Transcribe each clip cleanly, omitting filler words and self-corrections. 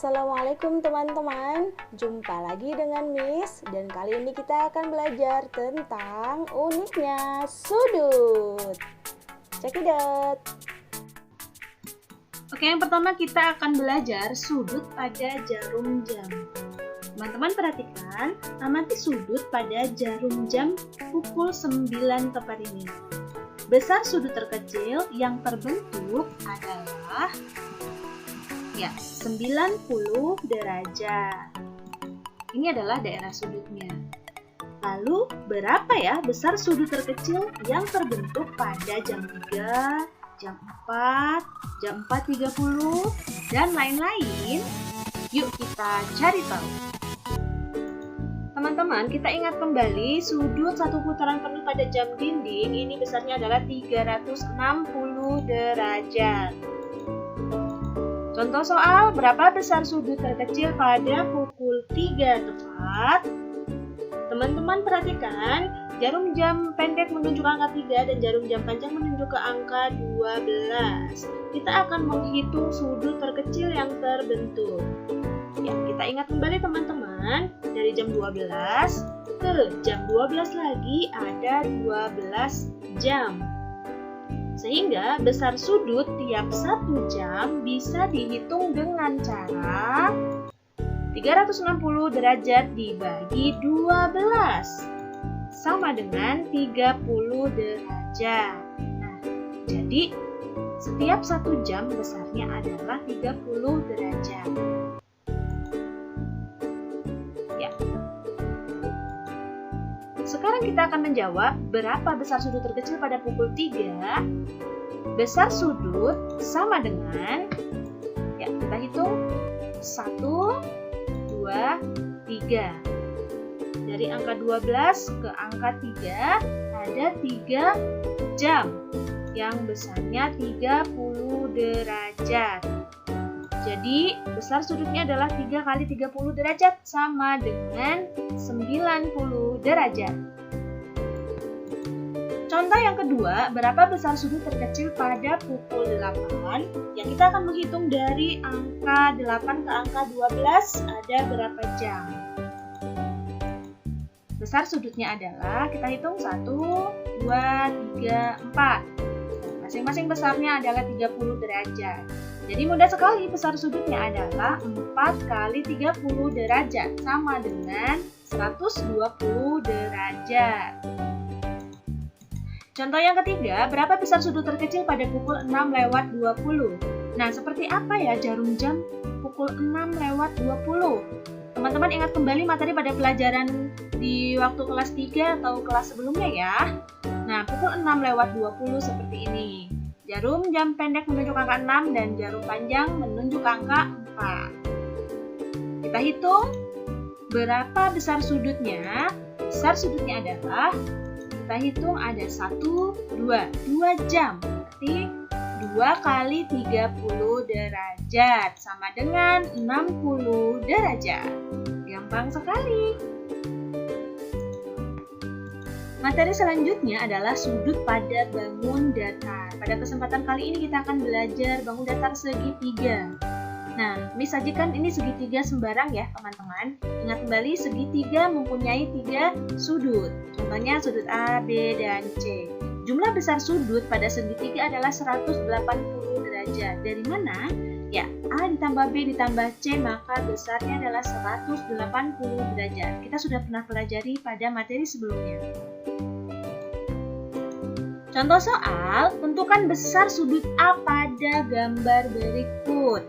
Assalamualaikum teman-teman. Jumpa lagi dengan Miss dan kali ini kita akan belajar tentang uniknya sudut. Check it out. Oke, yang pertama kita akan belajar sudut pada jarum jam. Teman-teman perhatikan, amati sudut pada jarum jam pukul 9 tepat ini. Besar sudut terkecil yang terbentuk adalah 90 derajat. Ini adalah daerah sudutnya. Lalu, berapa ya besar sudut terkecil yang terbentuk pada jam 3, jam 4, jam 4.30, dan lain-lain? Yuk kita cari tahu. Teman-teman, kita ingat kembali sudut satu putaran penuh pada jam dinding ini besarnya adalah 360 derajat. Contoh soal, berapa besar sudut terkecil pada pukul 3 tepat? Teman-teman perhatikan, jarum jam pendek menunjuk angka 3 dan jarum jam panjang menunjuk ke angka 12. Kita akan menghitung sudut terkecil yang terbentuk. Ya, kita ingat kembali teman-teman, dari jam 12 ke jam 12 lagi ada 12 jam. Sehingga besar sudut tiap 1 jam bisa dihitung dengan cara 360 derajat dibagi 12 sama dengan 30 derajat. Nah, jadi setiap 1 jam besarnya adalah 30 derajat. Sekarang kita akan menjawab berapa besar sudut terkecil pada pukul 3. Besar sudut sama dengan, kita hitung 1, 2, 3. Dari angka 12 ke angka 3 ada 3 jam yang besarnya 30 derajat. Jadi, besar sudutnya adalah 3 kali 30 derajat sama dengan 90 derajat. Contoh yang kedua, berapa besar sudut terkecil pada pukul 8? Yang kita akan menghitung dari angka 8 ke angka 12 ada berapa jam. Besar sudutnya adalah, kita hitung 1, 2, 3, 4. Masing-masing besarnya adalah 30 derajat. Jadi mudah sekali, besar sudutnya adalah 4 kali 30 derajat sama dengan 120 derajat. Contoh yang ketiga, berapa besar sudut terkecil pada pukul 6 lewat 20? Nah, seperti apa ya jarum jam pukul 6 lewat 20? Teman-teman ingat kembali materi pada pelajaran di waktu kelas 3 atau kelas sebelumnya ya. Nah, pukul 6 lewat 20 seperti ini. Jarum jam pendek menunjuk angka 6 dan jarum panjang menunjuk angka 4. Kita hitung berapa besar sudutnya. Besar sudutnya adalah, kita hitung ada 1, 2 jam. Berarti 2 kali 30 derajat sama dengan 60 derajat. Gampang sekali. Materi selanjutnya adalah sudut pada bangun datar. Pada kesempatan kali ini kita akan belajar bangun datar segitiga. Nah, Miss sajikan ini segitiga sembarang ya teman-teman. Ingat kembali segitiga mempunyai 3 sudut. Contohnya sudut A, B, dan C. Jumlah besar sudut pada segitiga adalah 180 derajat. Dari mana? Ya, A ditambah B ditambah C, maka besarnya adalah 180 derajat. Kita sudah pernah pelajari pada materi sebelumnya. Contoh soal, tentukan besar sudut A pada gambar berikut.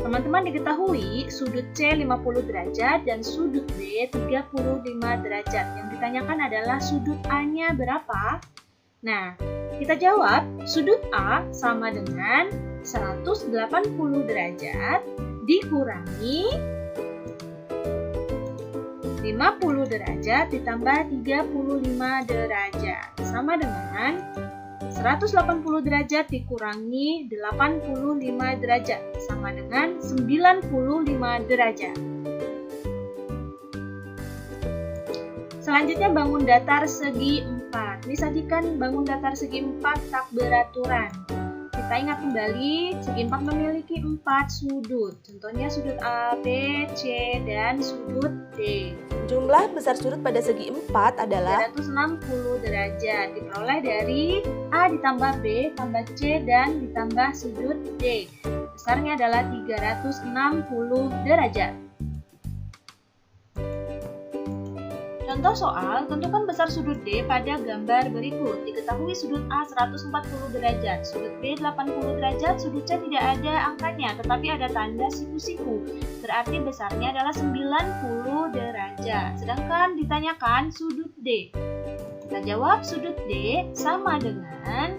Teman-teman diketahui sudut C 50 derajat dan sudut B 35 derajat. Yang ditanyakan adalah sudut A-nya berapa? Nah, kita jawab sudut A sama dengan 180 derajat dikurangi 50 derajat ditambah 35 derajat sama dengan 180 derajat dikurangi 85 derajat sama dengan 95 derajat. Selanjutnya bangun datar segi 4. Disajikan bangun datar segi 4 tak beraturan. Kita ingat kembali, segi 4 memiliki 4 sudut. Contohnya sudut A, B, C, dan sudut D. Jumlah besar sudut pada segi 4 adalah 360 derajat. Diperoleh dari A ditambah B, tambah C, dan ditambah sudut D. Besarnya adalah 360 derajat. Contoh soal, tentukan besar sudut D pada gambar berikut. Diketahui sudut A 140 derajat, sudut B 80 derajat, sudut C tidak ada angkanya, tetapi ada tanda siku-siku. Berarti besarnya adalah 90 derajat. Sedangkan ditanyakan sudut D. Kita jawab sudut D sama dengan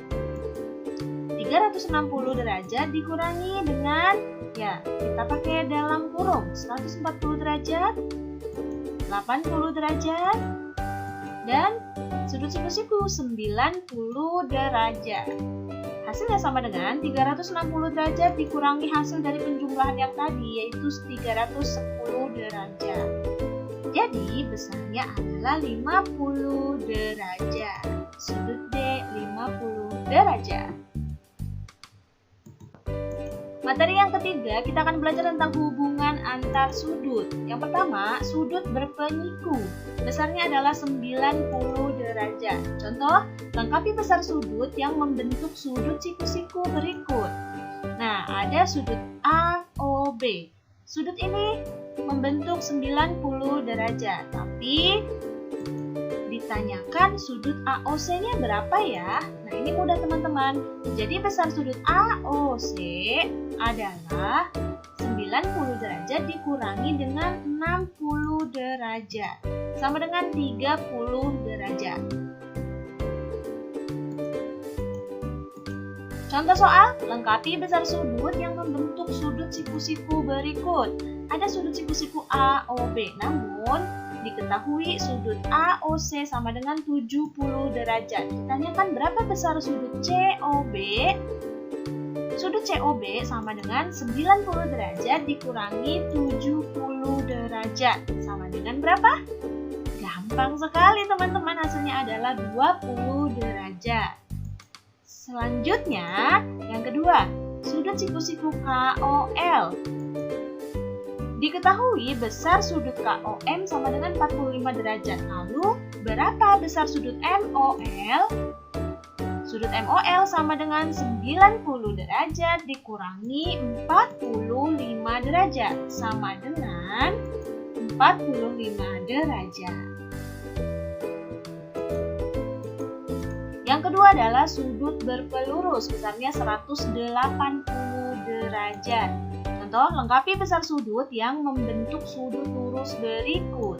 360 derajat dikurangi dengan, ya, kita pakai dalam kurung, 140 derajat, 80 derajat, dan sudut siku-siku 90 derajat. Hasilnya sama dengan 360 derajat dikurangi hasil dari penjumlahan yang tadi, yaitu 310 derajat. Jadi besarnya adalah 50 derajat. Sudut D 50 derajat. Materi yang ketiga, kita akan belajar tentang hubungan antar sudut. Yang pertama, sudut berpenyiku. Besarnya adalah 90 derajat. Contoh, lengkapi besar sudut yang membentuk sudut siku-siku berikut. Nah, ada sudut AOB. Sudut ini membentuk 90 derajat, tapi ditanyakan sudut AOC-nya berapa ya? Nah, ini mudah teman-teman. Jadi besar sudut AOC adalah 90 derajat dikurangi dengan 60 derajat. Sama dengan 30 derajat. Contoh soal, lengkapi besar sudut yang membentuk sudut siku-siku berikut. Ada sudut siku-siku AOB, namun diketahui sudut AOC sama dengan 70 derajat. Ditanyakan berapa besar sudut COB? Sudut COB sama dengan 90 derajat dikurangi 70 derajat. Sama dengan berapa? Gampang sekali teman-teman, hasilnya adalah 20 derajat. Selanjutnya, yang kedua, sudut siku-siku KOL. Diketahui besar sudut KOM sama dengan 45 derajat. Lalu, berapa besar sudut MOL? Sudut MOL sama dengan 90 derajat dikurangi 45 derajat. Sama dengan 45 derajat. Yang kedua adalah sudut berpelurus. Besarnya 180 derajat. Contoh, lengkapi besar sudut yang membentuk sudut lurus berikut.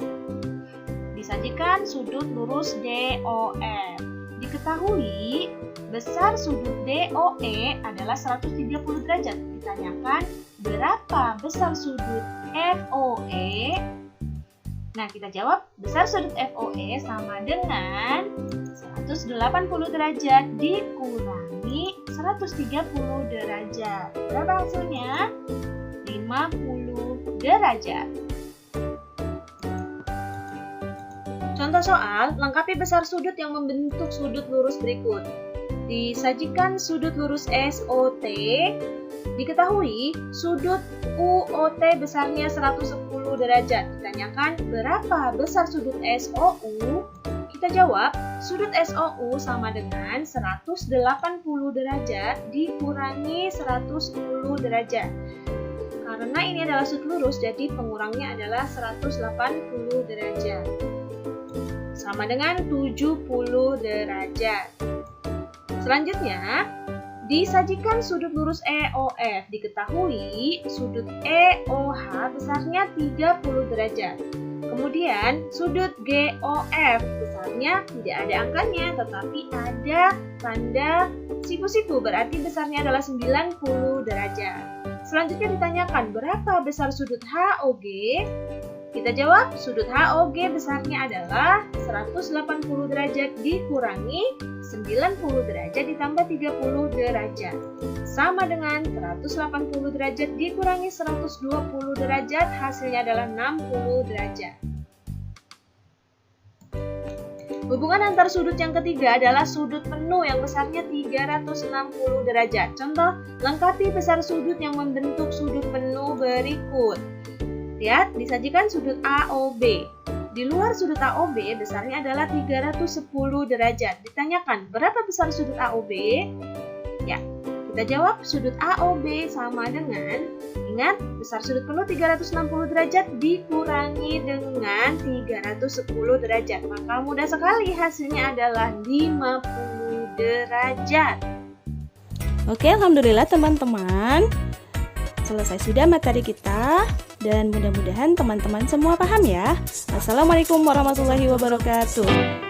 Disajikan sudut lurus DOF. Diketahui besar sudut DOE adalah 130 derajat. Ditanyakan berapa besar sudut FOE? Nah, kita jawab besar sudut FOE sama dengan 180 derajat dikurangi 130 derajat. Berapa hasilnya? 50 derajat. Contoh soal, lengkapi besar sudut yang membentuk sudut lurus berikut. Disajikan sudut lurus SOT. Diketahui sudut UOT besarnya 110 derajat. Ditanyakan berapa besar sudut SOU? Kita jawab, sudut SOU sama dengan 180 derajat dikurangi 110 derajat. Karena ini adalah sudut lurus, jadi pengurangnya adalah 180 derajat. Sama dengan 70 derajat. Selanjutnya, disajikan sudut lurus EOF. Diketahui sudut EOH besarnya 30 derajat. Kemudian sudut GOF besarnya tidak ada angkanya, tetapi ada tanda siku-siku, berarti besarnya adalah 90 derajat. Selanjutnya ditanyakan berapa besar sudut HOG? Kita jawab, sudut HOG besarnya adalah 180 derajat dikurangi 90 derajat ditambah 30 derajat. Sama dengan 180 derajat dikurangi 120 derajat, hasilnya adalah 60 derajat. Hubungan antar sudut yang ketiga adalah sudut penuh yang besarnya 360 derajat. Contoh, lengkapi besar sudut yang membentuk sudut penuh berikut. Lihat, disajikan sudut AOB. Di luar sudut AOB besarnya adalah 310 derajat. Ditanyakan, berapa besar sudut AOB? Ya, kita jawab sudut AOB sama dengan, ingat, besar sudut penuh 360 derajat dikurangi dengan 310 derajat. Maka mudah sekali, hasilnya adalah 50 derajat. Oke, alhamdulillah teman-teman. Selesai sudah materi kita dan mudah-mudahan teman-teman semua paham ya. Assalamualaikum warahmatullahi wabarakatuh.